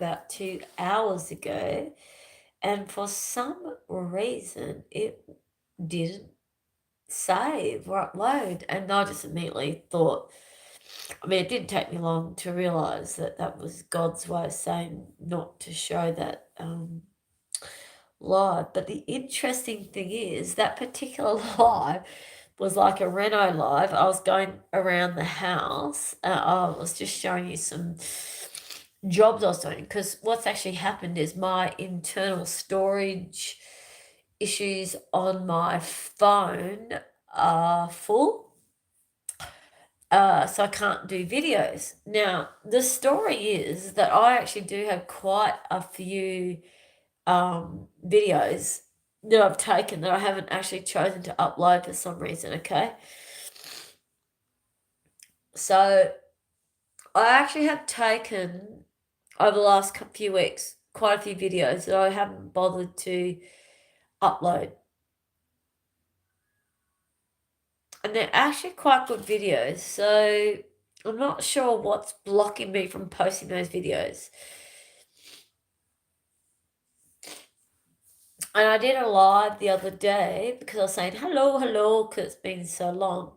about 2 hours ago, and for some reason it didn't save or upload. And I just immediately thought, I mean, it didn't take me long to realize that that was God's way of saying not to show that live. But the interesting thing is that particular live was like a Renault live. I was going around the house. I was just showing you some jobs I was doing, because what's actually happened is my internal storage issues on my phone are full. So I can't do videos. Now, the story is that I actually do have quite a few videos that I've taken that I haven't actually chosen to upload for some reason, okay? So I actually have taken, over the last few weeks, quite a few videos that I haven't bothered to upload. And they're actually quite good videos. So I'm not sure what's blocking me from posting those videos. And I did a live the other day because I was saying hello, hello, because it's been so long.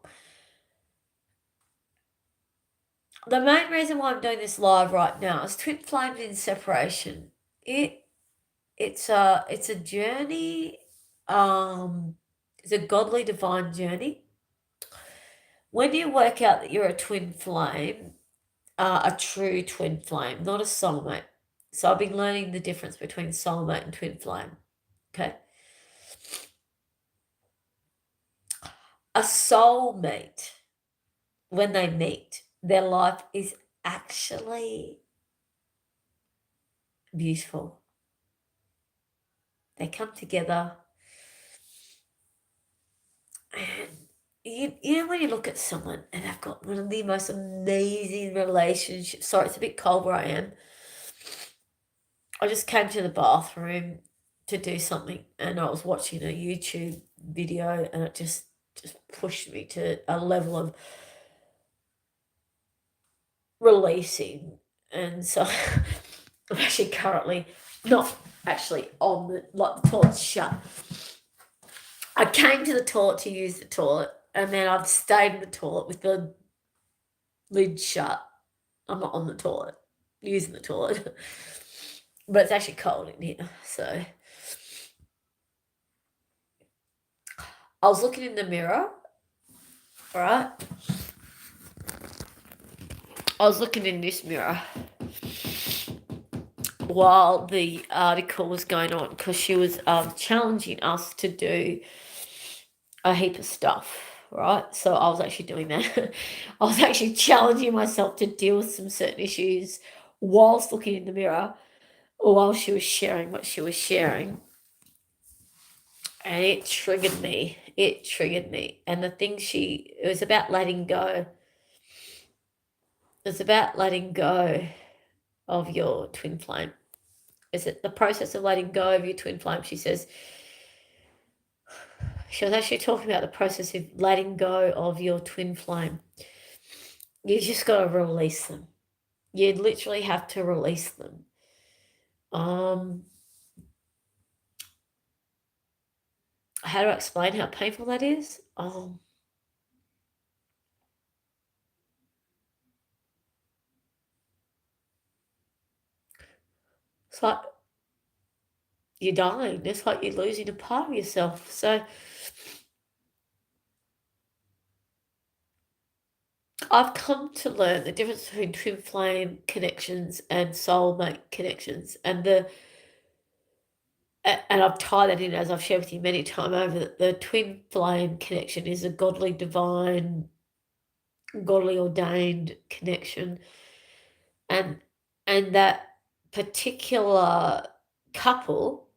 The main reason why I'm doing this live right now is twin flames in separation. It's a journey. Um, it's a godly divine journey. When you work out that you're a twin flame, a true twin flame, not a soulmate. So I've been learning the difference between soulmate and twin flame. Okay, a soulmate, when they meet, their life is actually beautiful. They come together, and you know when you look at someone and they've got one of the most amazing relationships. Sorry, it's a bit cold where I am. I just came to the bathroom to do something, and I was watching a YouTube video, and it just pushed me to a level of releasing. And so I'm actually currently not actually on the, like, the toilet's shut. I came to the toilet to use the toilet, and then I've stayed in the toilet with the lid shut. I'm not on the toilet, using the toilet. But it's actually cold in here. So I was looking in the mirror, right? I was looking in this mirror while the article was going on, because she was challenging us to do a heap of stuff, right? So I was actually doing that. I was actually challenging myself to deal with some certain issues whilst looking in the mirror, while she was sharing what she was sharing. And it triggered me. It triggered me. And the thing it was about letting go. It's about letting go of your twin flame. Is it the process of letting go of your twin flame? She was actually talking about the process of letting go of your twin flame. You just got to release them. You literally have to release them. Um, how do I explain how painful that is? It's like you're dying. It's like you're losing a part of yourself. So I've come to learn the difference between twin flame connections and soulmate connections, and and I've tied that in, as I've shared with you many times over, that the twin flame connection is a godly, divine, godly ordained connection, and that particular couple,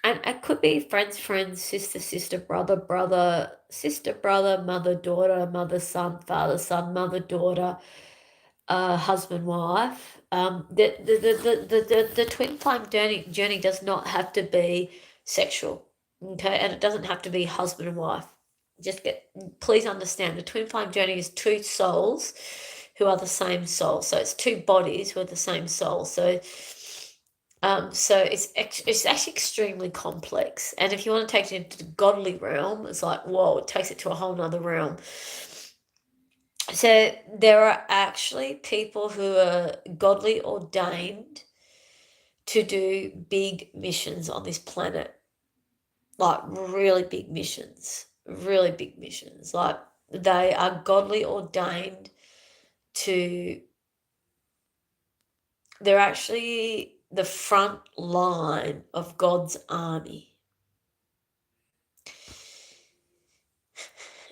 and it could be friends, friends, sister, sister, brother, brother, sister, brother, mother, daughter, mother, son, mother, daughter, husband, wife. The twin flame journey does not have to be sexual, okay, and it doesn't have to be husband and wife. Please understand, the twin flame journey is two souls who are the same soul. So it's two bodies who are the same soul. So So it's actually extremely complex. And if you want to take it into the godly realm, it's like, whoa, it takes it to a whole nother realm. So there are actually people who are godly ordained to do big missions on this planet, like really big missions, really big missions. Like they are godly ordained to, they're actually the front line of God's army.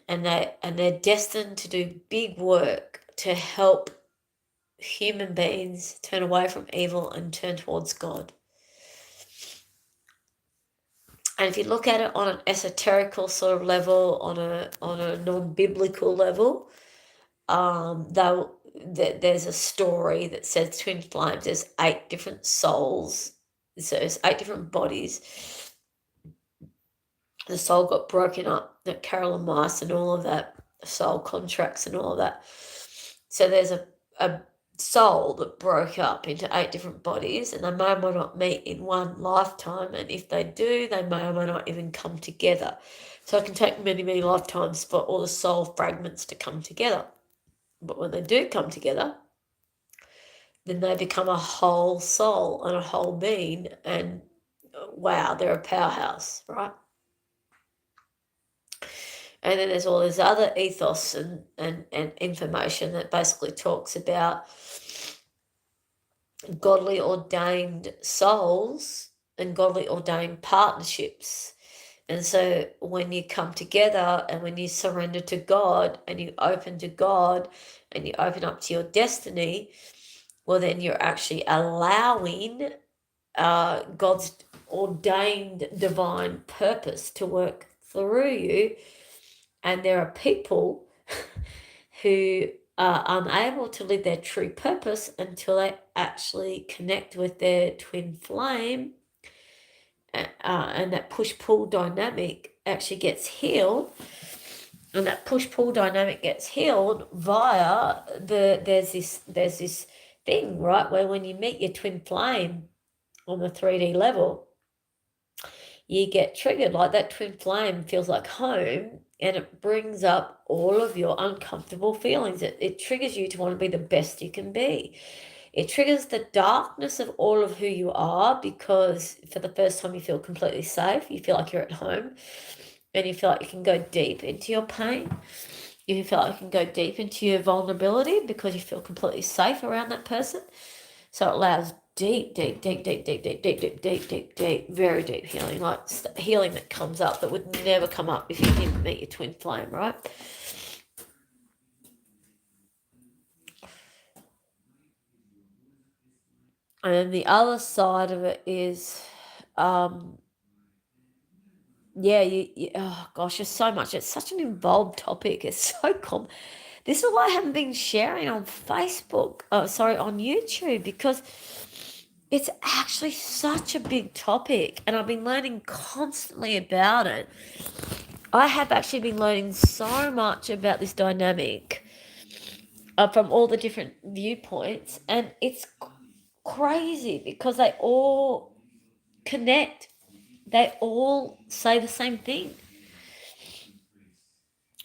And they're destined to do big work to help human beings turn away from evil and turn towards God. And if you look at it on an esoterical sort of level, on a non-biblical level, there's a story that says twin flames. There's 8 different souls, so there's 8 different bodies. The soul got broken up, that Carolyn Mice and all of that, soul contracts and all of that. So there's a soul that broke up into 8 different bodies, and they may or may not meet in one lifetime, and if they do, they may or may not even come together. So it can take many, many lifetimes for all the soul fragments to come together. But when they do come together, then they become a whole soul and a whole being, and wow, they're a powerhouse, right? And then there's all this other ethos and information that basically talks about godly ordained souls and godly ordained partnerships. And so when you come together and when you surrender to God and you open to God and you open up to your destiny, well, then you're actually allowing God's ordained divine purpose to work through you. And there are people who are unable to live their true purpose until they actually connect with their twin flame, and that push-pull dynamic actually gets healed. And that push-pull dynamic gets healed via there's this thing, right, where when you meet your twin flame on the 3D level, you get triggered. Like that twin flame feels like home, and it brings up all of your uncomfortable feelings. It triggers you to want to be the best you can be. It triggers the darkness of all of who you are, because for the first time you feel completely safe. You feel like you're at home, and you feel like you can go deep into your pain. You feel like you can go deep into your vulnerability because you feel completely safe around that person. So it allows deep, very deep healing, like healing that comes up that would never come up if you didn't meet your twin flame, right? And then the other side of it is, yeah, oh gosh, there's so much. It's such an involved topic. It's so this is why I haven't been sharing on Facebook, on YouTube, because it's actually such a big topic, and I've been learning constantly about it. I have actually been learning so much about this dynamic from all the different viewpoints, and it's crazy because they all connect. They all say the same thing.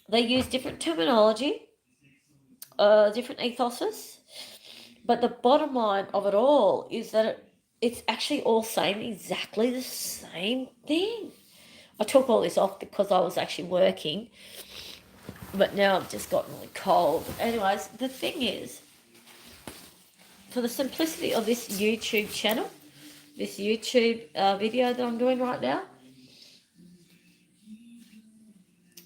They use different terminology, different ethoses, but the bottom line of it all is that it's actually all saying exactly the same thing. I took all this off because I was actually working, but now I've just gotten really cold. Anyways, the thing is, for the simplicity of this YouTube channel, this YouTube video that I'm doing right now,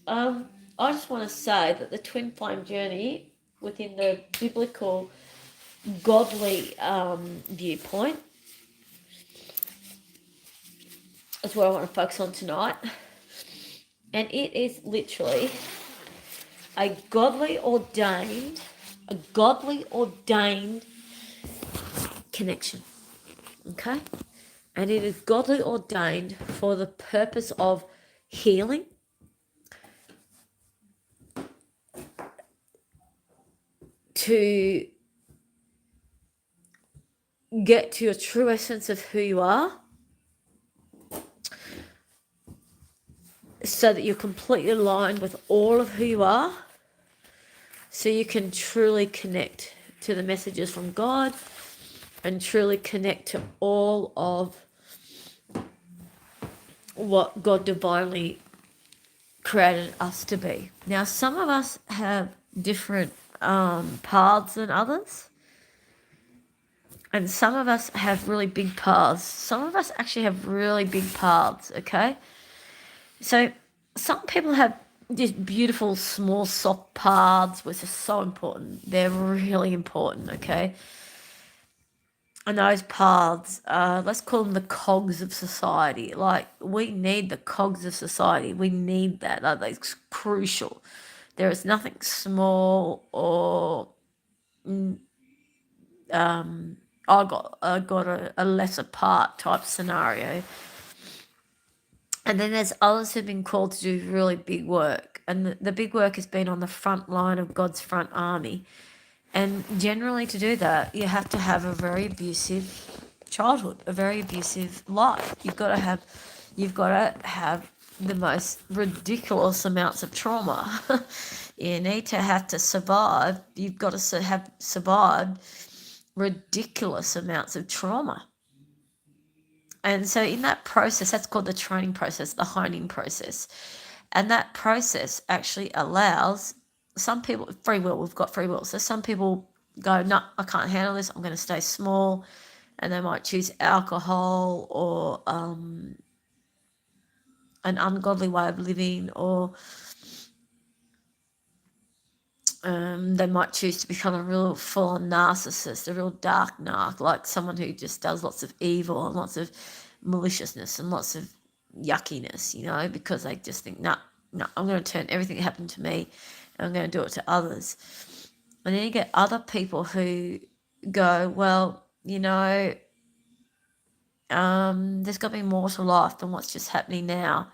I just want to say that the twin flame journey within the biblical godly viewpoint is what I want to focus on tonight. And it is literally a godly ordained connection. Okay? And it is godly ordained for the purpose of healing, to get to your true essence of who you are, so that you're completely aligned with all of who you are, so you can truly connect to the messages from God and truly connect to all of what God divinely created us to be. Now, some of us have different paths than others, and some of us have really big paths. Some of us actually have really big paths, okay? So some people have just beautiful, small, soft paths, which are so important. They're really important, okay? And those paths, let's call them the cogs of society. Like, we need the cogs of society. We need that. Like, it's crucial. There is nothing small or I got a lesser part type scenario. And then there's others who've been called to do really big work. And the big work has been on the front line of God's front army. And generally, to do that, you have to have a very abusive childhood, a very abusive life. You've got to have the most ridiculous amounts of trauma. You need to have to survive. You've got to have survived ridiculous amounts of trauma. And so in that process, that's called the training process, the honing process. And that process actually allows some people free will. We've got free will. So some people go, no, I can't handle this. I'm going to stay small. And they might choose alcohol or an ungodly way of living, or they might choose to become a real full-on narcissist, a real dark narc, like someone who just does lots of evil and lots of maliciousness and lots of yuckiness, because they just think, no, I'm going to turn everything that happened to me and I'm going to do it to others. And then you get other people who go, well, there's got to be more to life than what's just happening now.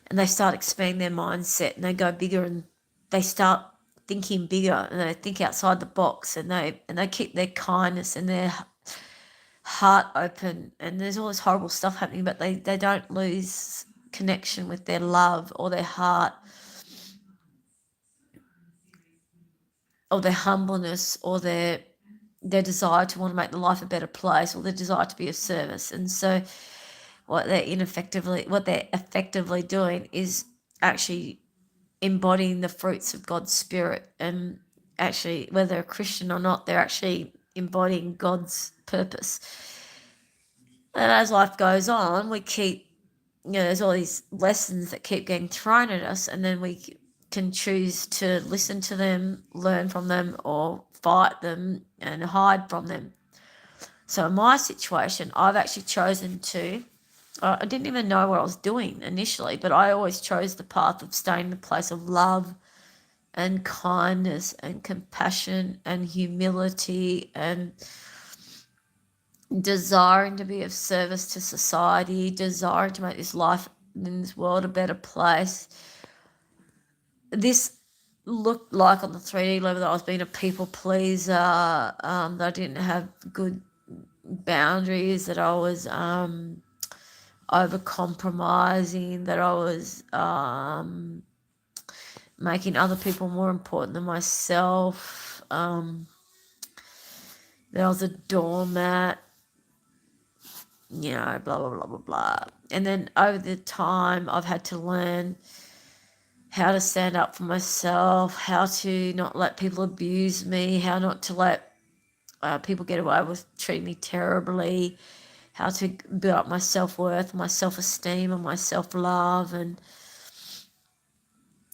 And they start expanding their mindset and they go bigger and they start thinking bigger and they think outside the box and they keep their kindness and their heart open. And there's all this horrible stuff happening, but they don't lose connection with their love or their heart or their humbleness or their desire to want to make the life a better place or their desire to be of service. And so what they're effectively doing is actually embodying the fruits of God's Spirit. And actually, whether they're a Christian or not, they're actually embodying God's purpose. And as life goes on, we keep, there's all these lessons that keep getting thrown at us, and then we can choose to listen to them, learn from them, or fight them and hide from them. So in my situation, I've actually chosen to, I didn't even know what I was doing initially, but I always chose the path of staying in the place of love and kindness and compassion and humility and desiring to be of service to society, desiring to make this life in this world a better place. This looked like on the 3D level that I was being a people pleaser, that I didn't have good boundaries, that I was over compromising, that I was making other people more important than myself, that I was a doormat, blah, blah, blah, blah, blah. And then over the time, I've had to learn how to stand up for myself, how to not let people abuse me, how not to let people get away with treating me terribly, how to build up my self-worth, my self-esteem, and my self-love, and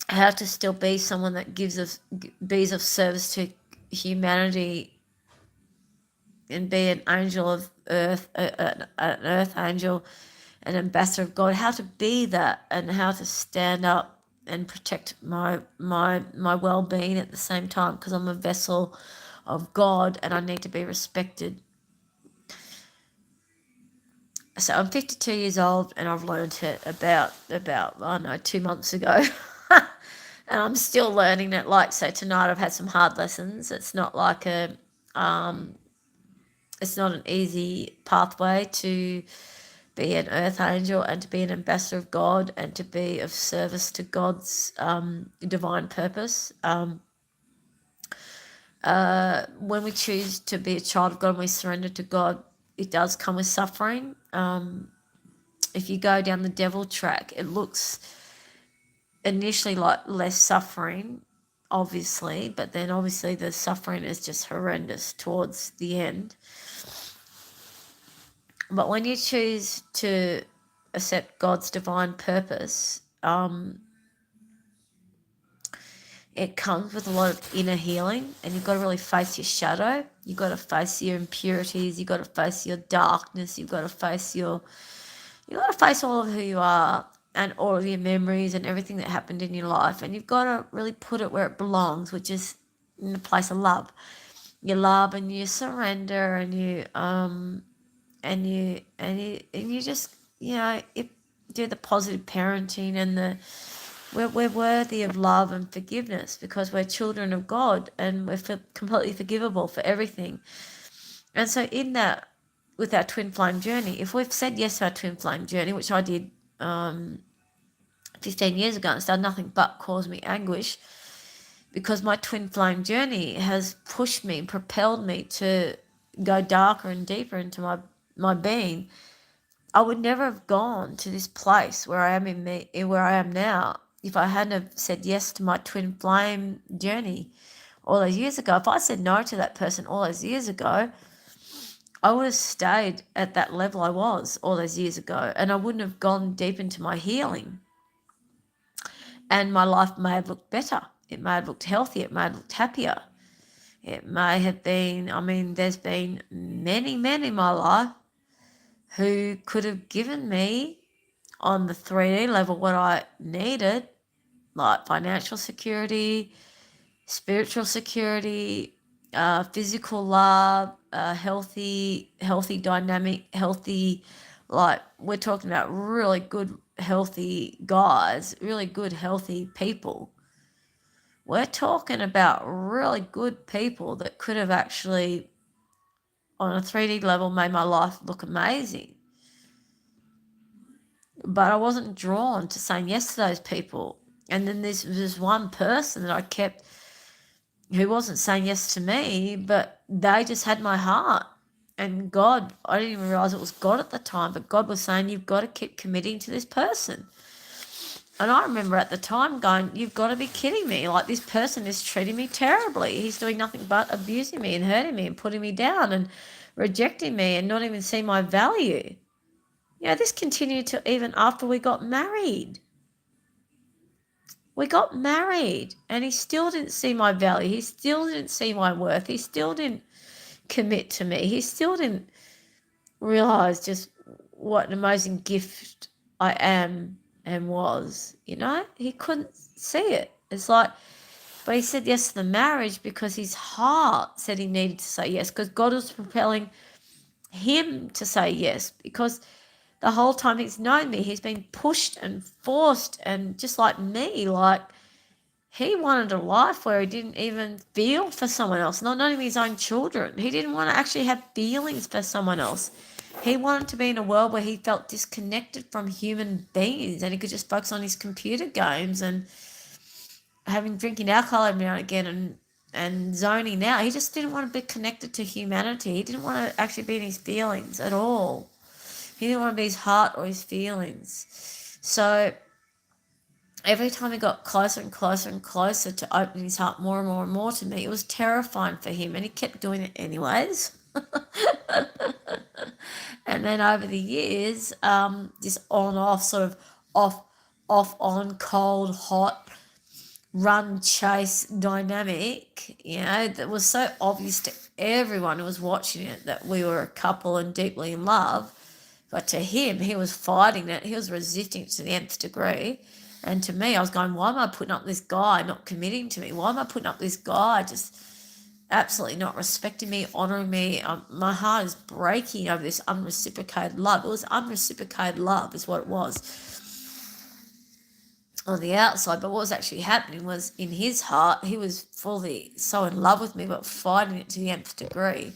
how to still be someone that be of service to humanity and be an angel of earth, an earth angel, an ambassador of God, how to be that and how to stand up and protect my well-being at the same time, because I'm a vessel of God and I need to be respected. So I'm 52 years old and I've learned it about I don't know, 2 months ago. And I'm still learning it. Like, so tonight I've had some hard lessons. It's not like It's not an easy pathway to be an earth angel and to be an ambassador of God and to be of service to God's divine purpose. When we choose to be a child of God and we surrender to God, it does come with suffering. If you go down the devil track, it looks initially like less suffering, obviously, but then obviously the suffering is just horrendous towards the end. But when you choose to accept God's divine purpose, it comes with a lot of inner healing, and you've got to really face your shadow. You've got to face your impurities. You've got to face your darkness. You've got to face all of who you are and all of your memories and everything that happened in your life. And you've got to really put it where it belongs, which is in the place of love. You love and you surrender and you just, you do the positive parenting and we're worthy of love and forgiveness because we're children of God and we're completely forgivable for everything. And so in that, with our twin flame journey, if we've said yes to our twin flame journey, which I did 15 years ago, and it's done nothing but cause me anguish, because my twin flame journey has pushed me, propelled me to go darker and deeper into my being. I would never have gone to this place where I am now if I hadn't have said yes to my twin flame journey all those years ago. If I said no to that person all those years ago, I would have stayed at that level I was all those years ago, and I wouldn't have gone deep into my healing. And my life may have looked better. It may have looked healthier. It may have looked happier. It may have been, there's been many men in my life who could have given me on the 3D level what I needed, like financial security, spiritual security, physical love, healthy, dynamic, healthy, like we're talking about really good, healthy guys, really good, healthy people. We're talking about really good people that could have actually, on a 3D level, made my life look amazing. But I wasn't drawn to saying yes to those people. And then there's one person that I kept who wasn't saying yes to me, but they just had my heart. And God, I didn't even realize it was God at the time, but God was saying, you've got to keep committing to this person. And I remember at the time going, you've got to be kidding me. Like, this person is treating me terribly. He's doing nothing but abusing me and hurting me and putting me down and rejecting me and not even seeing my value. This continued to even after we got married. We got married and he still didn't see my value. He still didn't see my worth. He still didn't commit to me. He still didn't realize just what an amazing gift I am and was, He couldn't see it. It's like, but he said yes to the marriage because his heart said he needed to say yes, because God was propelling him to say yes, because the whole time he's known me, he's been pushed and forced, and just like me, like he wanted a life where he didn't even feel for someone else, not even his own children. He didn't want to actually have feelings for someone else. He wanted to be in a world where he felt disconnected from human beings and he could just focus on his computer games and drinking alcohol every now and again and zoning out. He just didn't want to be connected to humanity. He didn't want to actually be in his feelings at all. He didn't want to be his heart or his feelings. So every time he got closer and closer and closer to opening his heart more and more and more to me, it was terrifying for him, and he kept doing it anyways. And then over the years, this on-off sort of off-on, cold, hot, run, chase dynamic, that was so obvious to everyone who was watching it that we were a couple and deeply in love. But to him, he was fighting it. He was resisting it to the nth degree. And to me, I was going, why am I putting up this guy not committing to me? Why am I putting up this guy just absolutely not respecting me, honouring me? My heart is breaking over this unreciprocated love. It was unreciprocated love is what it was on the outside. But what was actually happening was in his heart, he was fully so in love with me, but fighting it to the nth degree.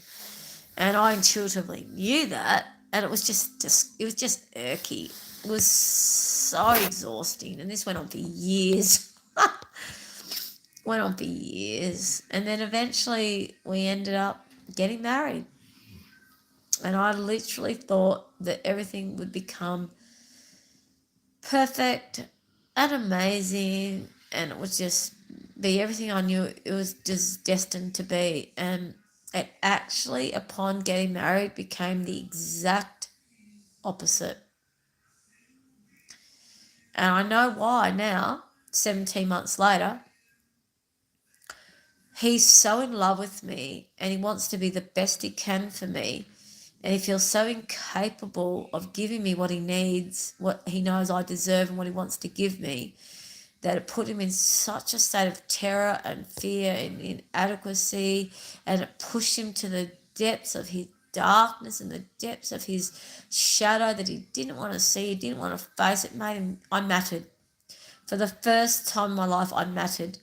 And I intuitively knew that, and it was just irky. It was so exhausting, and this went on for years. Went on for years, and then eventually we ended up getting married. And I literally thought that everything would become perfect and amazing, and it would just be everything I knew it was just destined to be. And it actually, upon getting married, became the exact opposite. And I know why now, 17 months later. He's so in love with me, and he wants to be the best he can for me. And he feels so incapable of giving me what he needs, what he knows I deserve, and what he wants to give me, that it put him in such a state of terror and fear and inadequacy. And it pushed him to the depths of his darkness and the depths of his shadow that he didn't want to see, he didn't want to face. It made him, I mattered. For the first time in my life, I mattered.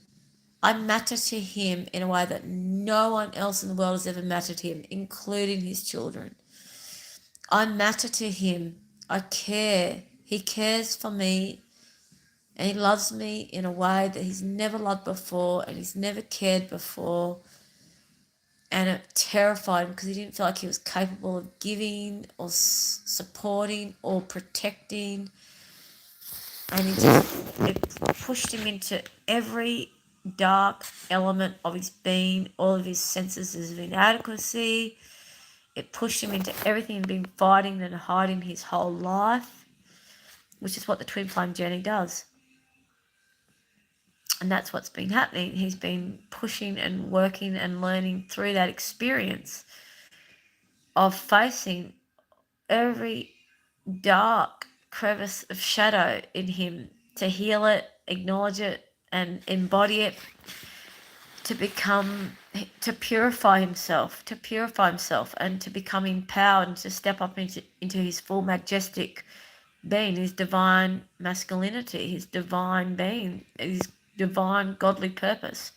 I matter to him in a way that no one else in the world has ever mattered to him, including his children. I matter to him. I care. He cares for me, and he loves me in a way that he's never loved before, and he's never cared before. And it terrified him because he didn't feel like he was capable of giving or supporting or protecting. And it pushed him into every dark element of his being, all of his senses of inadequacy. It pushed him into everything he'd been fighting and hiding his whole life, which is what the twin flame journey does. And that's what's been happening. He's been pushing and working and learning through that experience of facing every dark crevice of shadow in him, to heal it, acknowledge it, and embody it, to purify himself, and to become empowered and to step up into his full majestic being, his divine masculinity, his divine being, his divine godly purpose.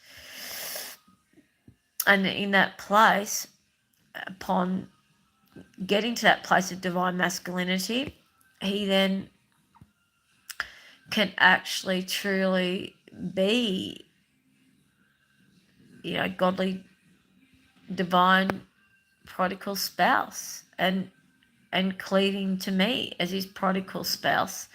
And in that place, upon getting to that place of divine masculinity, he then can actually truly be, godly, divine, prodigal spouse, and cleaving to me as his prodigal spouse.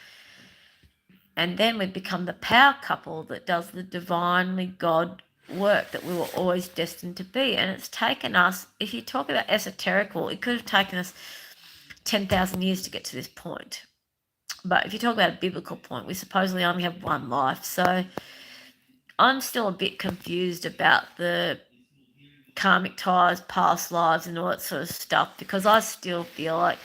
And then we become the power couple that does the divinely God work that we were always destined to be. And it's taken us, if you talk about esoterical, it could have taken us 10,000 years to get to this point. But if you talk about a biblical point, we supposedly only have one life. So I'm still a bit confused about the karmic ties, past lives, and all that sort of stuff, because I still feel like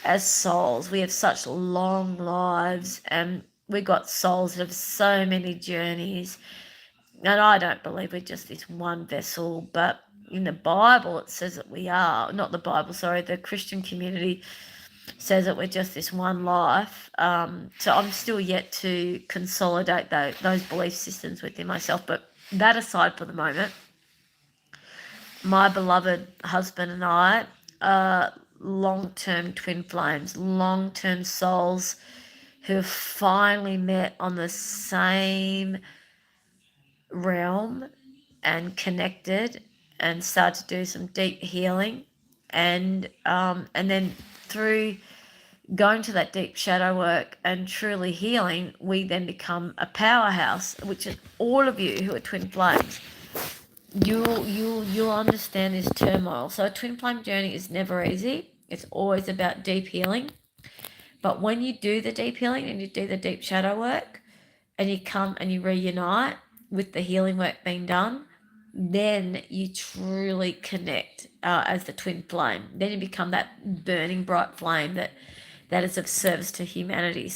as souls, we have such long lives, and we've got souls that have so many journeys. And I don't believe we're just this one vessel, but in the Bible it says that we are, not the Bible, sorry, the Christian community says that we're just this one life. So I'm still yet to consolidate those belief systems within myself. But that aside for the moment, my beloved husband and I are long-term twin flames, long-term souls who have finally met on the same realm and connected and start to do some deep healing. And then through going to that deep shadow work and truly healing, we then become a powerhouse, which is all of you who are twin flames. You'll understand this turmoil. So a twin flame journey is never easy. It's always about deep healing. But when you do the deep healing and you do the deep shadow work and you come and you reunite with the healing work being done, then you truly connect as the twin flame. Then you become that burning bright flame that is of service to humanity,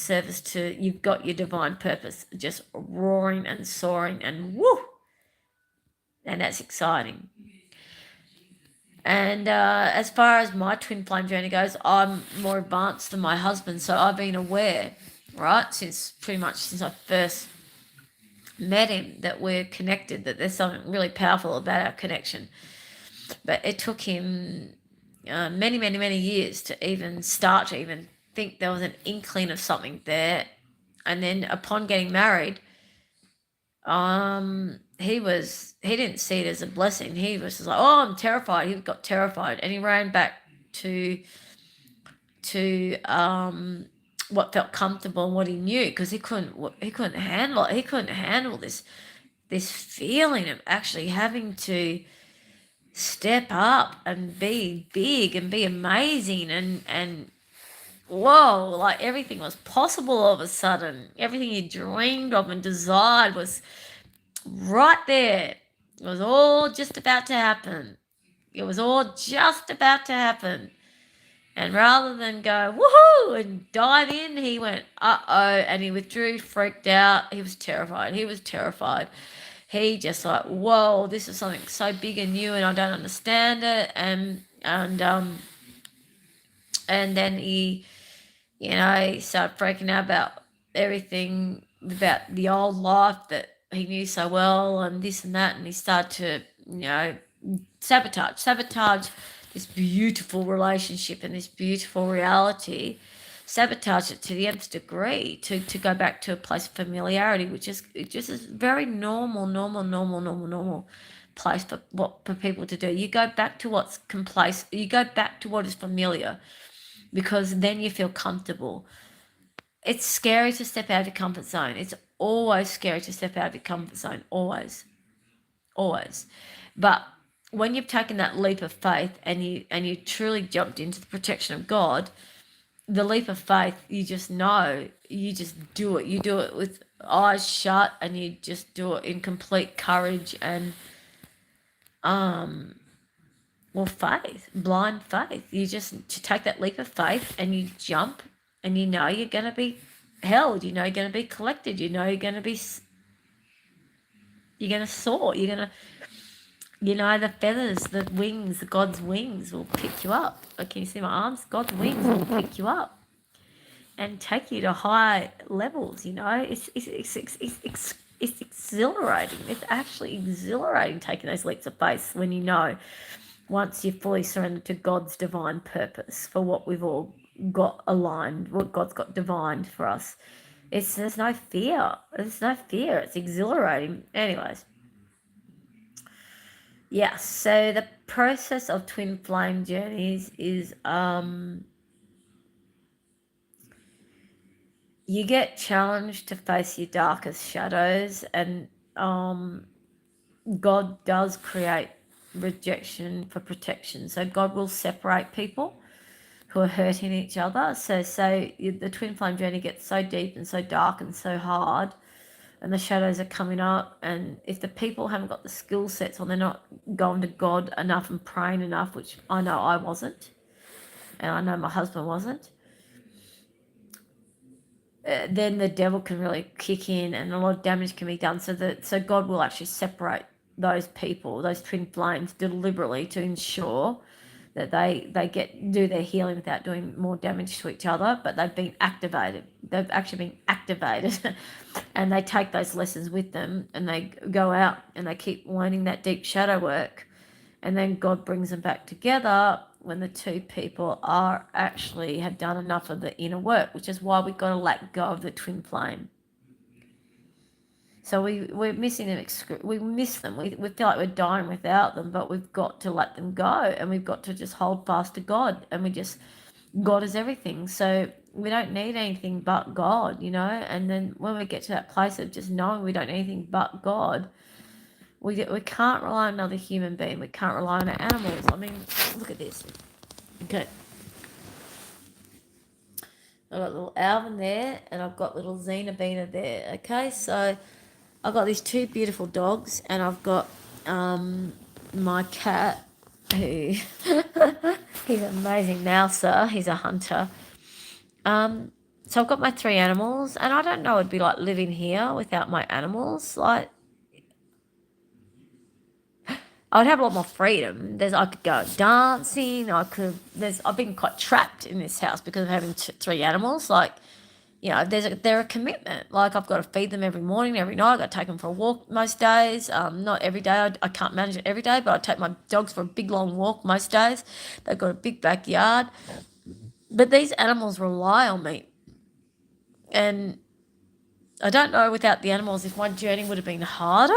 you've got your divine purpose just roaring and soaring and woo! And that's exciting. And as far as my twin flame journey goes, I'm more advanced than my husband, so I've been aware, right, since I first met him, that we're connected, that there's something really powerful about our connection. But it took him many, many, many years to even start to even think there was an inkling of something there. And then upon getting married, he didn't see it as a blessing. He was just like, oh, I'm terrified. He got terrified, and he ran back to what felt comfortable and what he knew, because he couldn't handle it. He couldn't handle this feeling of actually having to step up and be big and be amazing, and whoa, like everything was possible all of a sudden. Everything he dreamed of and desired was right there. It was all just about to happen. It was all just about to happen. And rather than go, woohoo, and dive in, he went, uh-oh, and he withdrew, freaked out. He was terrified. He just like, whoa, this is something so big and new, and I don't understand it. And then he, he started freaking out about everything, about the old life that he knew so well, and this and that, and he started to, sabotage this beautiful relationship and this beautiful reality, sabotage it to the nth degree, to go back to a place of familiarity, which is just a very normal place for people to do. You go back to what's complacent, you go back to what is familiar, because then you feel comfortable. It's scary to step out of your comfort zone. It's always scary to step out of your comfort zone, always. But when you've taken that leap of faith and you truly jumped into the protection of God, the leap of faith, you just know, you just do it. You do it with eyes shut, and you just do it in complete courage and faith, blind faith. You just take that leap of faith and you jump, and you know you're going to be held, you know you're going to be collected, you know you're going to soar, you're going to, the feathers, the wings, God's wings will pick you up. Can you see my arms? God's wings will pick you up and take you to high levels. It's exhilarating. It's actually exhilarating taking those leaps of faith when once you're fully surrendered to God's divine purpose for what we've all got aligned, what God's got divined for us. There's no fear. It's exhilarating. Anyways. Yeah, so the process of twin flame journeys is you get challenged to face your darkest shadows, and God does create rejection for protection. So God will separate people who are hurting each other. So the twin flame journey gets so deep and so dark and so hard, and the shadows are coming up, and if the people haven't got the skill sets, or they're not going to God enough and praying enough, which I know I wasn't, and I know my husband wasn't, then the devil can really kick in and a lot of damage can be done. So God will actually separate those people, those twin flames, deliberately to ensure that they do their healing without doing more damage to each other, but they've been activated. They've actually been activated and they take those lessons with them, and they go out and they keep learning that deep shadow work, and then God brings them back together when the two people have done enough of the inner work, which is why we've got to let go of the twin flame. So we're missing them. We miss them. We feel like we're dying without them, but we've got to let them go, and we've got to just hold fast to God, and God is everything. So we don't need anything but God, and then when we get to that place of just knowing we don't need anything but God, we can't rely on another human being. We can't rely on our animals. I mean, look at this. Okay. I've got little Alvin there, and I've got little Xenobina there. Okay, so I've got these two beautiful dogs, and I've got my cat, who he's an amazing mouser. He's a hunter. So I've got my three animals, and I don't know what it'd be like living here without my animals. Like, I would have a lot more freedom. I could go dancing. I've been quite trapped in this house because of having three animals. Like, You know, they're a commitment. Like, I've got to feed them every morning, every night. I've got to take them for a walk most days. Not every day. I can't manage it every day, but I take my dogs for a big long walk most days. They've got a big backyard. But these animals rely on me. And I don't know without the animals if my journey would have been harder.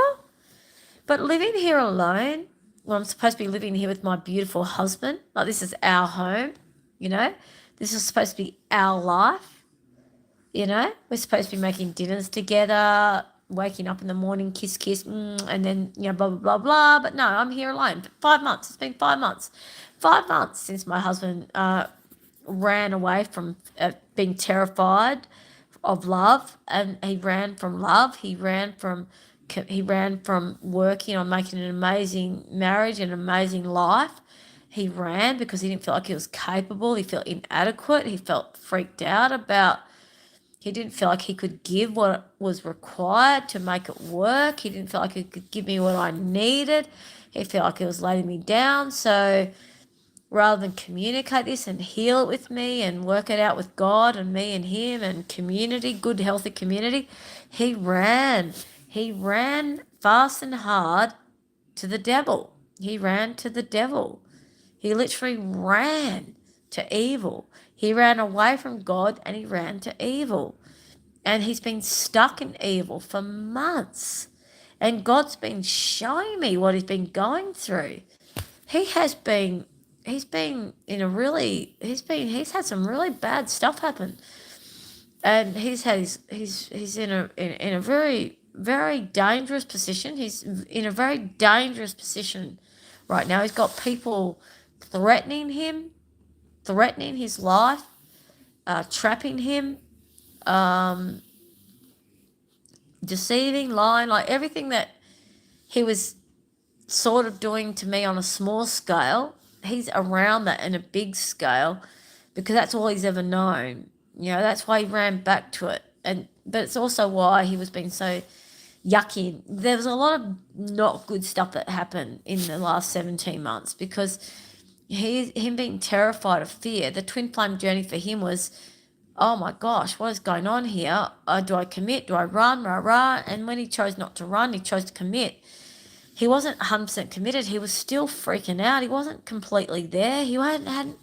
But living here alone, well, I'm supposed to be living here with my beautiful husband. Like, this is our home, you know. This is supposed to be our life, you know. We're supposed to be making dinners together, waking up in the morning, kiss, kiss, and then, you know, blah, blah, blah, blah. But no, I'm here alone. 5 months. It's been 5 months. 5 months since my husband ran away from being terrified of love, and he ran from love. He ran from working on making an amazing marriage and an amazing life. He ran because he didn't feel like he was capable. He felt inadequate. He felt freaked out about. He didn't feel like he could give what was required to make it work. He didn't feel like he could give me what I needed. He felt like he was letting me down. So rather than communicate this and heal it with me and work it out with God and me and him and community, good, healthy community, he ran. He ran fast and hard to the devil. He ran to the devil. He literally ran to evil. He ran away from God and he ran to evil. And he's been stuck in evil for months. And God's been showing me what he's been going through. He's been in a really, he's had some really bad stuff happen. And he's in a very, very dangerous position. He's in a very dangerous position right now. He's got people threatening him, threatening his life, trapping him, deceiving, lying, like everything that he was sort of doing to me on a small scale, he's around that in a big scale because that's all he's ever known. You know, that's why he ran back to it. But it's also why he was being so yucky. There was a lot of not good stuff that happened in the last 17 months because him being terrified of fear. The twin flame journey for him was, oh my gosh, what is going on here? Do I commit? Do I run? Rah, rah. And when he chose not to run, he chose to commit. He wasn't 100% committed. He was still freaking out. He wasn't completely there. He hadn't.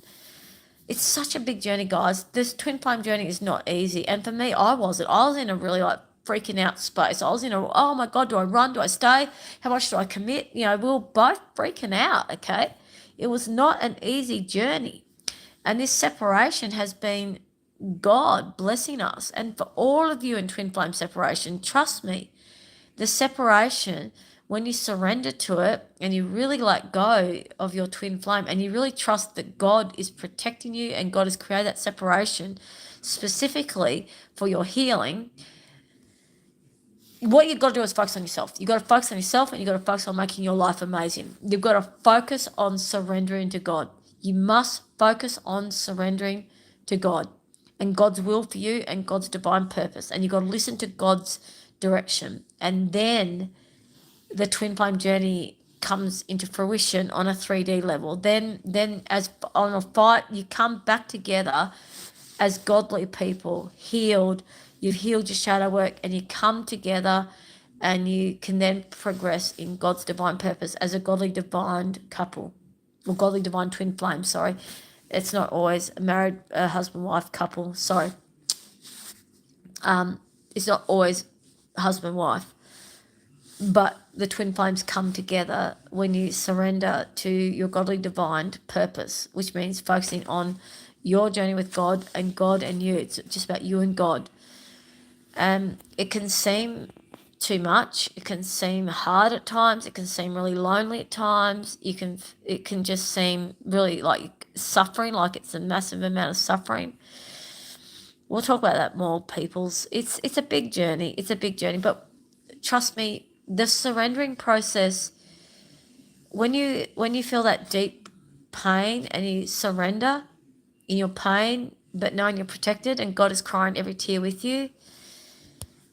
It's such a big journey, guys. This twin flame journey is not easy. And for me, I wasn't. I was in a really like freaking out space. I was in a, oh my God, do I run? Do I stay? How much do I commit? You know, we were both freaking out, okay? It was not an easy journey. And this separation has been God blessing us. And for all of you in twin flame separation, trust me, the separation, when you surrender to it and you really let go of your twin flame and you really trust that God is protecting you and God has created that separation specifically for your healing, what you've got to do is focus on yourself. You've got to focus on yourself and you've got to focus on making your life amazing. You've got to focus on surrendering to God. You must focus on surrendering to God and God's will for you and God's divine purpose. And you've got to listen to God's direction. And then the twin flame journey comes into fruition on a 3D level. Then as on a fight, you come back together as godly people, healed. You've healed your shadow work and you come together and you can then progress in God's divine purpose as a godly divine couple, or godly divine twin flame, sorry. It's not always a married husband-wife couple, sorry. It's not always husband-wife. But the twin flames come together when you surrender to your godly divine purpose, which means focusing on your journey with God and you. It's just about you and God. It can seem too much. It can seem hard at times. It can seem really lonely at times. It can just seem really like suffering, like it's a massive amount of suffering. We'll talk about that more, peoples. It's a big journey. It's a big journey, but trust me, the surrendering process, when you feel that deep pain and you surrender in your pain, but knowing you're protected and God is crying every tear with you,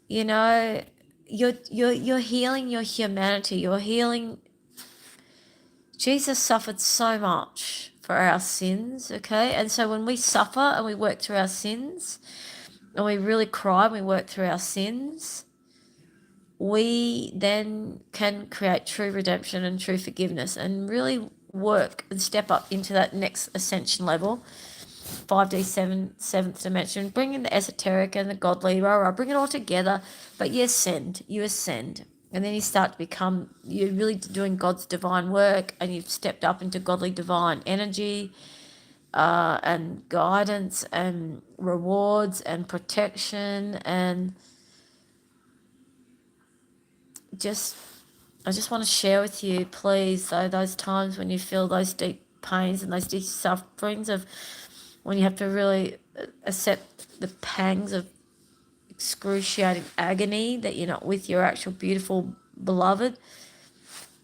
you know, you're healing your humanity. You're healing. Jesus suffered so much for our sins, okay? And so when we suffer and we work through our sins, and we really cry and we work through our sins, we then can create true redemption and true forgiveness and really work and step up into that next ascension level, 5D, seventh dimension. Bring in the esoteric and the godly, bring it all together, but you ascend. And then you start to become, you're really doing God's divine work, and you've stepped up into godly divine energy, and guidance and rewards and protection, and I just want to share with you, please, though, those times when you feel those deep pains and those deep sufferings of when you have to really accept the pangs of excruciating agony that you're not with your actual beautiful beloved,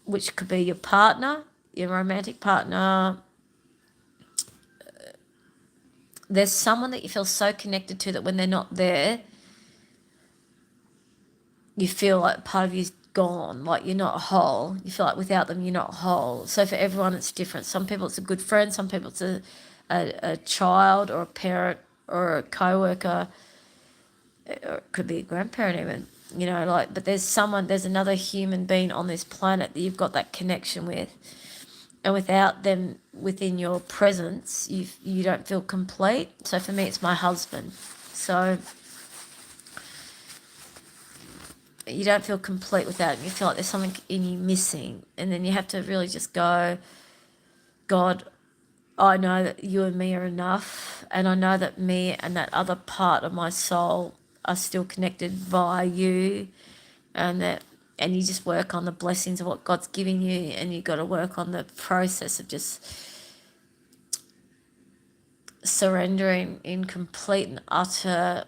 which could be your partner, your romantic partner. There's someone that you feel so connected to that when they're not there, you feel like part of you's gone, like you're not whole. You feel like without them, you're not whole. So for everyone, it's different. Some people, it's a good friend. Some people, it's a child or a parent or a co-worker, or it could be a grandparent even, but there's another human being on this planet that you've got that connection with. And without them within your presence, you don't feel complete. So for me, it's my husband. So you don't feel complete without him. You feel like there's something in you missing. And then you have to really just go, God, I know that you and me are enough. And I know that me and that other part of my soul are still connected via you. And you just work on the blessings of what God's giving you. And you got to work on the process of just surrendering in complete and utter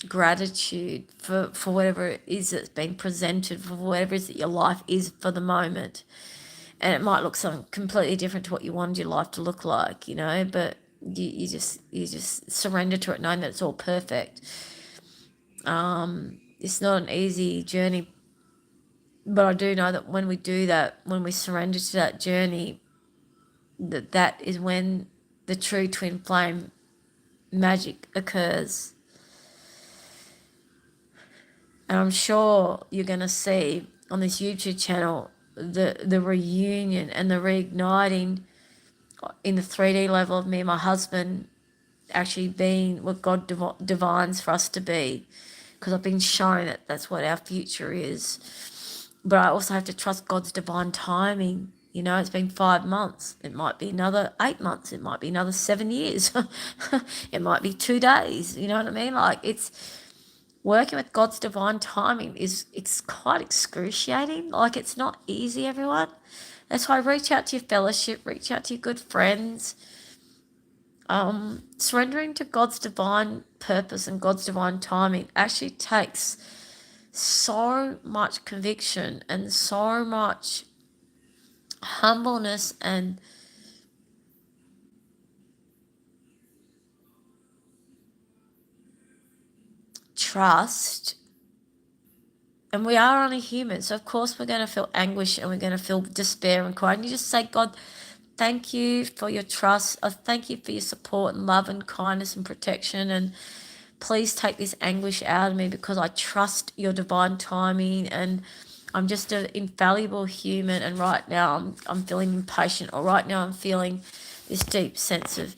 gratitude for whatever it is that's been presented, for whatever it is that your life is for the moment. And it might look something completely different to what you wanted your life to look like, but you just surrender to it, knowing that it's all perfect. It's not an easy journey, but I do know that when we do that, when we surrender to that journey, that is when the true twin flame magic occurs. And I'm sure you're going to see on this YouTube channel the reunion and the reigniting in the 3D level of me and my husband actually being what God divines for us to be. Because I've been shown that that's what our future is. But I also have to trust God's divine timing. It's been 5 months. It might be another 8 months. It might be another 7 years. It might be 2 days. You know what I mean? Like, it's working with God's divine timing it's quite excruciating. Like, it's not easy, everyone. That's why reach out to your fellowship, reach out to your good friends. Surrendering to God's divine purpose and God's divine timing actually takes so much conviction and so much humbleness and trust. And we are only human, so of course we're going to feel anguish and we're going to feel despair and cry. And you just say, God, thank you for your trust. I thank you for your support and love and kindness and protection. And please take this anguish out of me because I trust your divine timing. And I'm just an infallible human. And right now I'm feeling impatient, or right now I'm feeling this deep sense of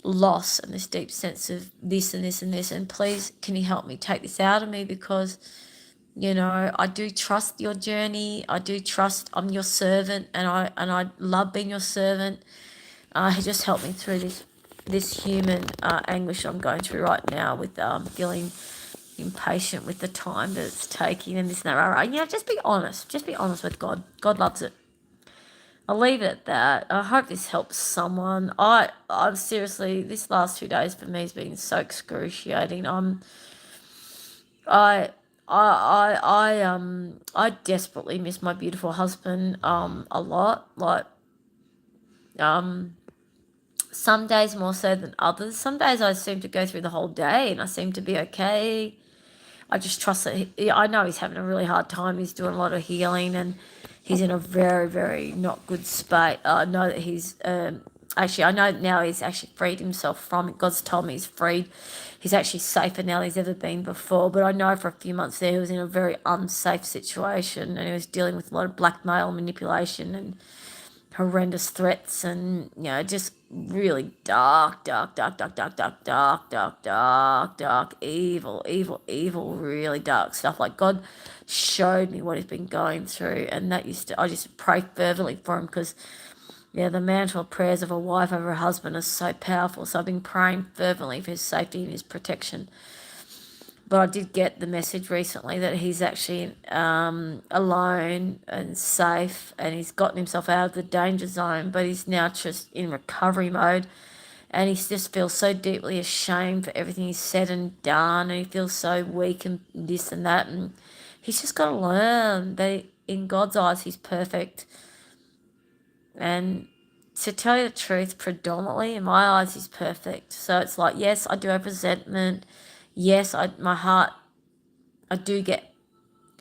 loss and this deep sense of this and this and this. And please, can you help me take this out of me? Because I do trust your journey. I do trust I'm your servant, and I love being your servant. Just help me through this human anguish I'm going through right now with feeling impatient with the time that it's taking and this and that. Just be honest. Just be honest with God. God loves it. I'll leave it at that. I hope this helps someone. I'm seriously, this last 2 days for me has been so excruciating. I desperately miss my beautiful husband a lot. Like, some days more so than others. Some days I seem to go through the whole day and I seem to be okay. I just trust that I know he's having a really hard time. He's doing a lot of healing and he's in a very, very not good space. I know that he's Actually, I know now he's actually freed himself from it. God's told me he's freed. He's actually safer now than he's ever been before. But I know for a few months there he was in a very unsafe situation, and he was dealing with a lot of blackmail, manipulation, and horrendous threats, and just really dark, evil, really dark stuff. Like, God showed me what he's been going through, and I just pray fervently for him, because the mantle of prayers of a wife over a husband is so powerful. So I've been praying fervently for his safety and his protection. But I did get the message recently that he's actually alone and safe, and he's gotten himself out of the danger zone, but he's now just in recovery mode, and he just feels so deeply ashamed for everything he's said and done, and he feels so weak and this and that, and he's just got to learn that in God's eyes he's perfect. And to tell you the truth, predominantly in my eyes he's perfect. So it's like, yes, I do have resentment. Yes, my heart, I do get,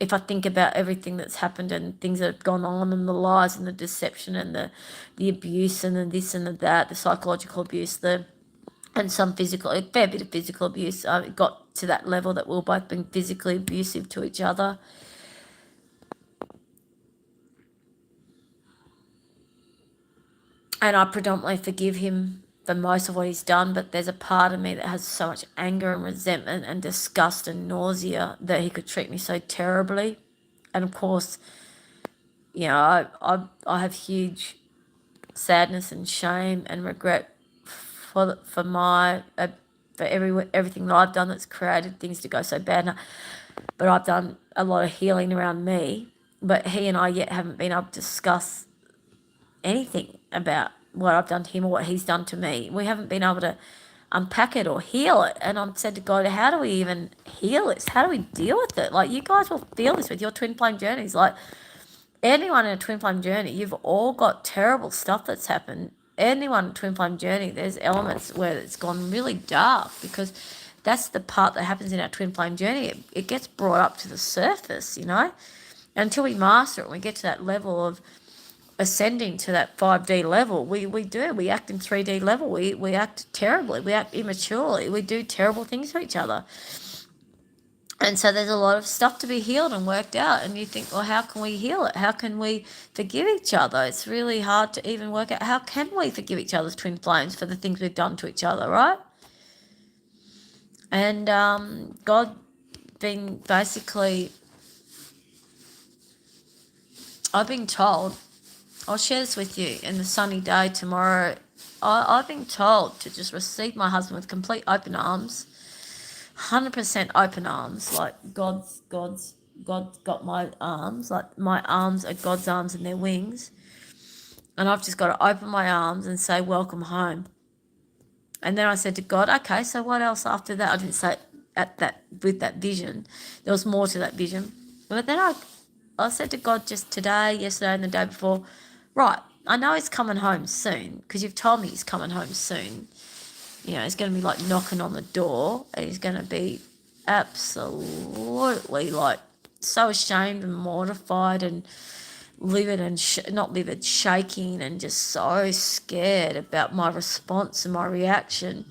if I think about everything that's happened and things that have gone on, and the lies and the deception and the abuse and the this and the that, the psychological abuse, and some physical, a fair bit of physical abuse. It got to that level that we've both been physically abusive to each other. And I predominantly forgive him for most of what he's done, but there's a part of me that has so much anger and resentment and disgust and nausea that he could treat me so terribly. And of course, I have huge sadness and shame and regret for everything that I've done that's created things to go so bad. But I've done a lot of healing around me. But he and I yet haven't been able to discuss anything about what I've done to him or what he's done to me. We haven't been able to unpack it or heal it. And I've said to God, how do we even heal this? How do we deal with it? Like, you guys will feel this with your twin flame journeys. Like, anyone in a twin flame journey, you've all got terrible stuff that's happened. Anyone in a twin flame journey, there's elements where it's gone really dark, because that's the part that happens in our twin flame journey. It gets brought up to the surface, until we master it and we get to that level of ascending to that 5D level. We act in 3D level. We act terribly. We act immaturely. We do terrible things to each other. And so there's a lot of stuff to be healed and worked out. And you think, well, how can we heal it? How can we forgive each other? It's really hard to even work out how can we forgive each other's twin flames for the things we've done to each other, right? And God been basically, I've been told, I'll share this with you in the sunny day tomorrow. I've been told to just receive my husband with complete open arms, 100% open arms. Like, God's got my arms. Like, my arms are God's arms and their wings. And I've just got to open my arms and say, welcome home. And then I said to God, okay, so what else after that? I didn't say with that vision. There was more to that vision. But then I said to God just today, yesterday, and the day before, right, I know he's coming home soon, because you've told me he's coming home soon. He's going to be like knocking on the door, and he's going to be absolutely like so ashamed and mortified and livid and not livid, shaking, and just so scared about my response and my reaction,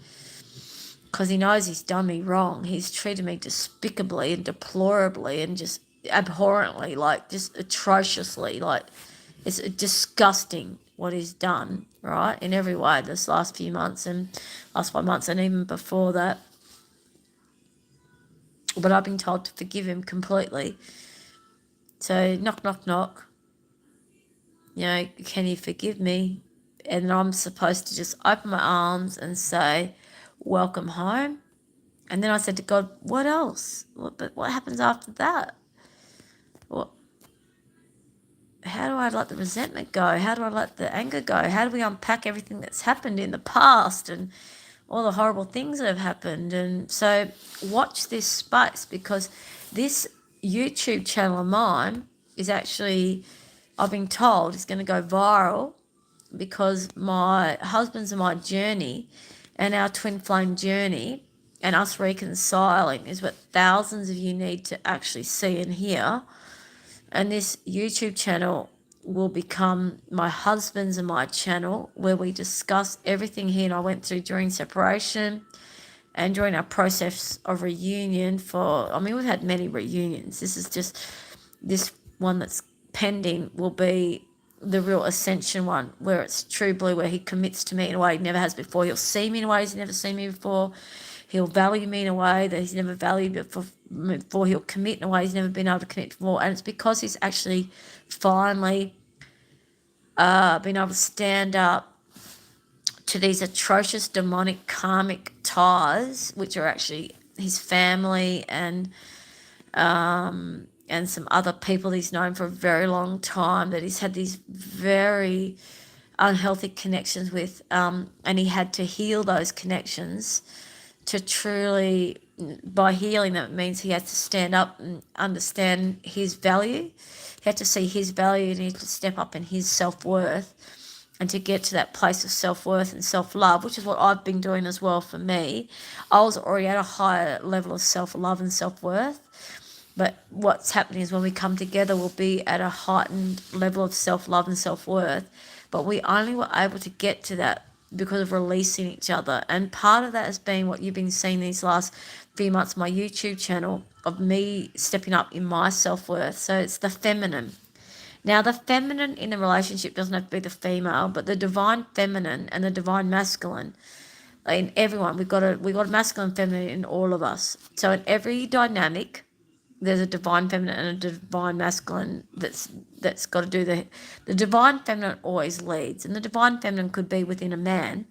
because he knows he's done me wrong. He's treated me despicably and deplorably and just abhorrently, like just atrociously. Like, it's disgusting what he's done, right, in every way this last few months and last 5 months and even before that. But I've been told to forgive him completely. So knock, knock, knock. Can you forgive me? And I'm supposed to just open my arms and say, welcome home. And then I said to God, what else? What happens after that? How do I let the resentment go? How do I let the anger go? How do we unpack everything that's happened in the past and all the horrible things that have happened? And so watch this space, because this YouTube channel of mine is actually, I've been told, is going to go viral, because my husband's and my journey and our twin flame journey and us reconciling is what thousands of you need to actually see and hear. And this YouTube channel will become my husband's and my channel, where we discuss everything he and I went through during separation and during our process of reunion. We've had many reunions. This is just, this one that's pending will be the real ascension one, where it's true blue, where he commits to me in a way he never has before. He'll see me in a way he's never seen me before. He'll value me in a way that he's never valued before. He'll commit in a way he's never been able to commit before. And it's because he's actually finally been able to stand up to these atrocious demonic karmic ties, which are actually his family and some other people he's known for a very long time, that he's had these very unhealthy connections with, and he had to heal those connections to truly, by healing them, it means he has to stand up and understand his value. He had to see his value, and he had to step up in his self-worth, and to get to that place of self-worth and self-love, which is what I've been doing as well for me. I was already at a higher level of self-love and self-worth, but what's happening is when we come together, we'll be at a heightened level of self-love and self-worth. But we only were able to get to that because of releasing each other. And part of that has been what you've been seeing these last few months, my YouTube channel, of me stepping up in my self-worth. So it's the feminine. Now, the feminine in a relationship doesn't have to be the female, but the divine feminine and the divine masculine in everyone. We've got a masculine and feminine in all of us. So in every dynamic, there's a divine feminine and a divine masculine that's got to do the divine feminine always leads, and the divine feminine could be within a man.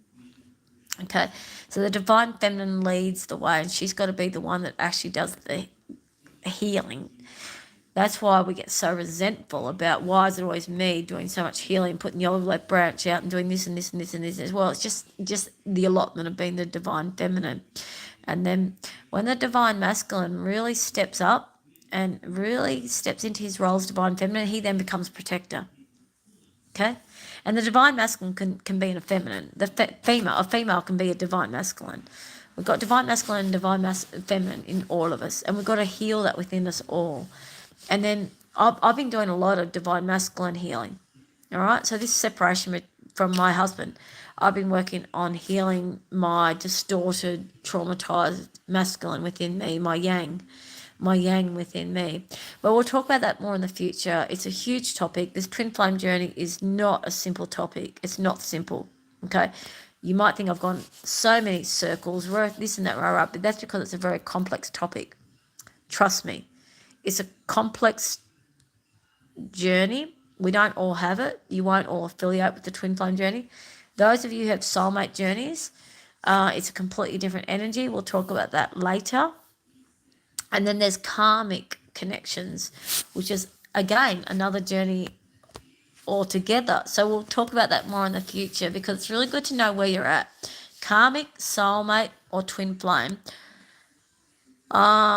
Okay, so the divine feminine leads the way, and she's got to be the one that actually does the healing. That's why we get so resentful about, why is it always me doing so much healing, putting the olive leaf branch out and doing this and this and this and this as well. It's just the allotment of being the divine feminine. And then when the divine masculine really steps up and really steps into his role as divine feminine, he then becomes protector. Okay? And the divine masculine can be in a feminine. A female can be a divine masculine. We've got divine masculine and divine feminine in all of us, and we've got to heal that within us all. And then I've been doing a lot of divine masculine healing, all right? So this separation from my husband, I've been working on healing my distorted, traumatized masculine within me, my yang within me. But we'll talk about that more in the future. It's a huge topic. This twin flame journey is not a simple topic. It's not simple, okay? You might think I've gone so many circles, this and that, but that's because it's a very complex topic. Trust me. It's a complex journey. We don't all have it. You won't all affiliate with the twin flame journey. Those of you who have soulmate journeys, it's a completely different energy. We'll talk about that later. And then there's karmic connections, which is, again, another journey altogether. So we'll talk about that more in the future, because it's really good to know where you're at. Karmic, soulmate, or twin flame. But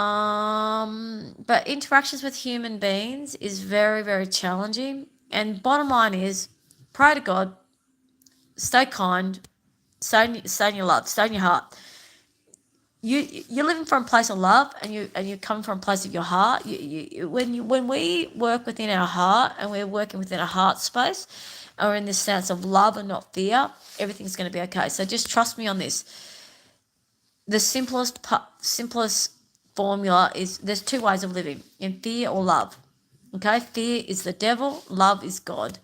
interactions with human beings is very, very challenging. And bottom line is, pray to God, stay kind, stay in your love, stay in your heart. You're living from a place of love, and you come from a place of your heart. When we work within our heart, and we're working within a heart space, or in this sense of love and not fear, everything's going to be okay. So just trust me on this. The simplest formula is, there's two ways of living, in fear or love. Okay, fear is the devil, love is God.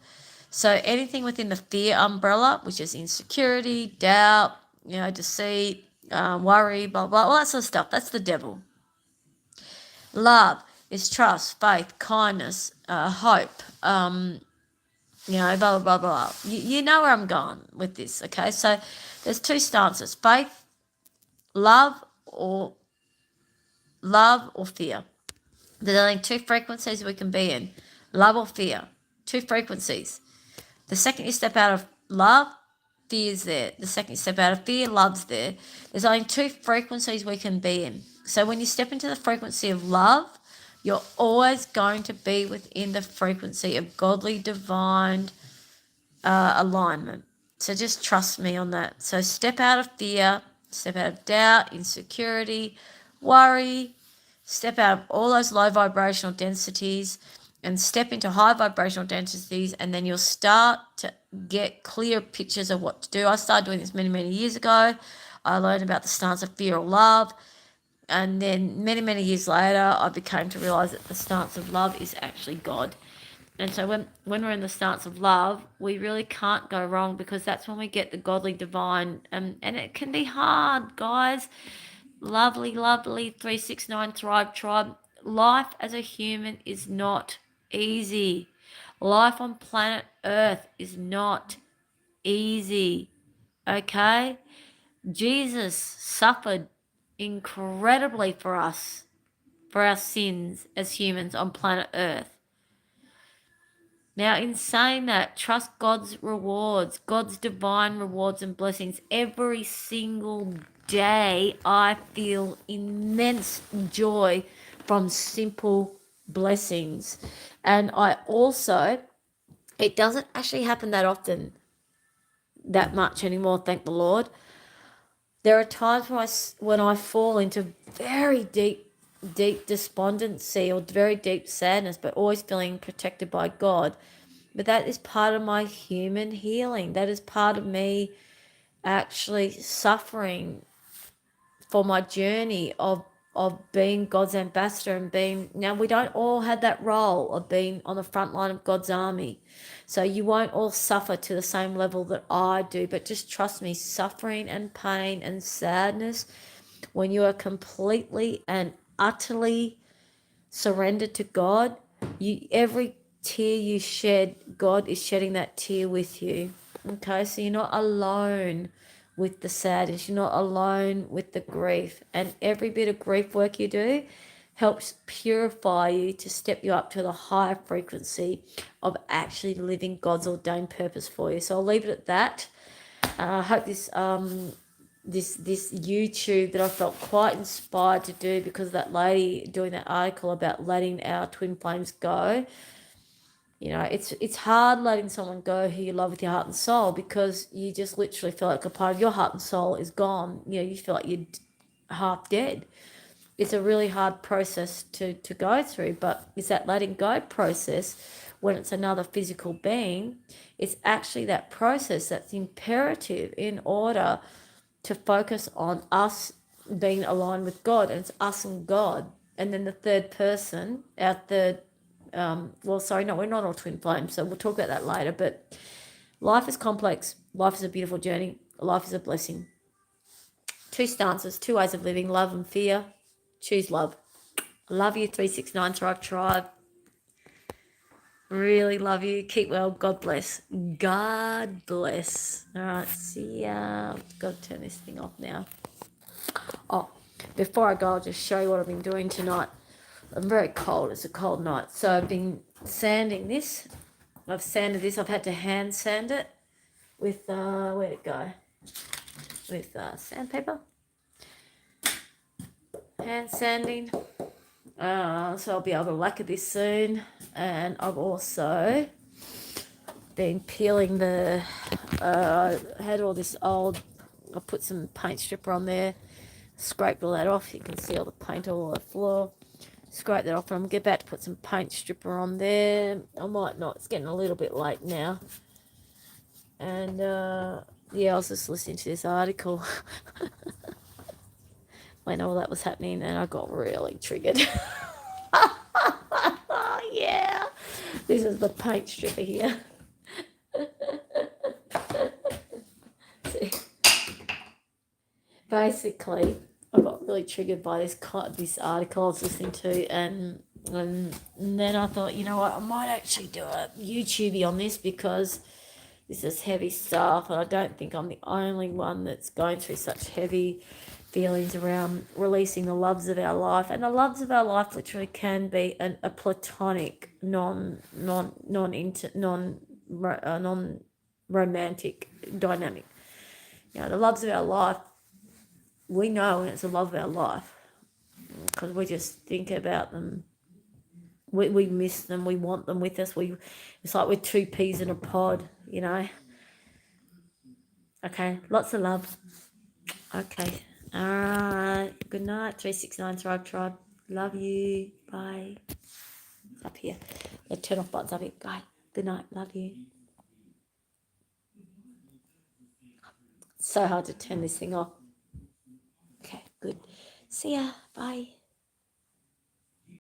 So anything within the fear umbrella, which is insecurity, doubt, deceit, worry, blah blah, all that sort of stuff, that's the devil. Love is trust, faith, kindness, hope, blah blah blah blah. You know where I'm going with this. Okay, so there's two stances: faith, love or fear. There's only two frequencies we can be in: love or fear. Two frequencies. The second you step out of love, fear's there. The second you step out of fear, love's there. There's only two frequencies we can be in. So when you step into the frequency of love, you're always going to be within the frequency of godly, divine alignment. So just trust me on that. So step out of fear, step out of doubt, insecurity, worry, step out of all those low vibrational densities, and step into high vibrational densities, and then you'll start to get clear pictures of what to do. I started doing this many, many years ago. I learned about the stance of fear or love, and then many, many years later, I became to realize that the stance of love is actually God. And so when we're in the stance of love, we really can't go wrong, because that's when we get the godly divine. And it can be hard, guys. Lovely, lovely 369 Thrive Tribe. Life as a human is not easy. Life on planet Earth is not easy. Okay? Jesus suffered incredibly for us, for our sins as humans on planet Earth. Now, in saying that, trust God's rewards, God's divine rewards and blessings. Every single day, I feel immense joy from simple blessings. And I also, it doesn't actually happen that often, that much anymore, thank the Lord. There are times when I fall into very deep despondency or very deep sadness, but always feeling protected by God. But that is part of my human healing. That is part of me actually suffering for my journey of being God's ambassador and being, now we don't all have that role of being on the front line of God's army. So you won't all suffer to the same level that I do, but just trust me, suffering and pain and sadness, when you are completely and utterly surrendered to God, every tear you shed, God is shedding that tear with you. Okay, so you're not alone with the sadness, you're not alone with the grief. And every bit of grief work you do helps purify you to step you up to the higher frequency of actually living God's ordained purpose for you. So I'll leave it at that. I hope this YouTube that I felt quite inspired to do, because that lady doing that article about letting our twin flames go. You know, it's hard letting someone go who you love with your heart and soul, because you just literally feel like a part of your heart and soul is gone. You know, you feel like you're half dead. It's a really hard process to go through, but it's that letting go process when it's another physical being. It's actually that process that's imperative in order to focus on us being aligned with God, and it's us and God. And then the third person, our third, we're not all twin flames, so we'll talk about that later. But life is complex. Life is a beautiful journey. Life is a blessing. Two stances, two ways of living: love and fear. Choose love. I love you, 369 Thrive Tribe. Really love you. Keep well. God bless. God bless. All right, see ya. Got to turn this thing off now. Oh, before I go, I'll just show you what I've been doing tonight. I'm very cold. It's a cold night. So I've been sanding this. I've sanded this. I've had to hand sand it with, where'd it go? With sandpaper. Hand sanding. So I'll be able to lacquer this soon. And I've also been peeling I had all this old, I put some paint stripper on there, scraped all that off. You can see all the paint all over the floor. Scrape that off, and I'm get back to put some paint stripper on there. I might not, it's getting a little bit late now. And yeah, I was just listening to this article when all that was happening, and I got really triggered. Yeah, this is the paint stripper here. See, basically, I got really triggered by this article I was listening to, and then I thought, you know what, I might actually do a YouTube on this, because this is heavy stuff, and I don't think I'm the only one that's going through such heavy feelings around releasing the loves of our life. And the loves of our life literally can be a platonic, non-romantic dynamic. You know, the loves of our life, we know when it's the love of our life, because we just think about them. We miss them. We want them with us. It's like we're two peas in a pod, you know. Okay, lots of love. Okay, all right. Good night, 369 Thrive Tribe. Love you. Bye. Up here. The turn off button's on it. Bye. Good night. Love you. So hard to turn this thing off. Okay, good. See ya. Bye.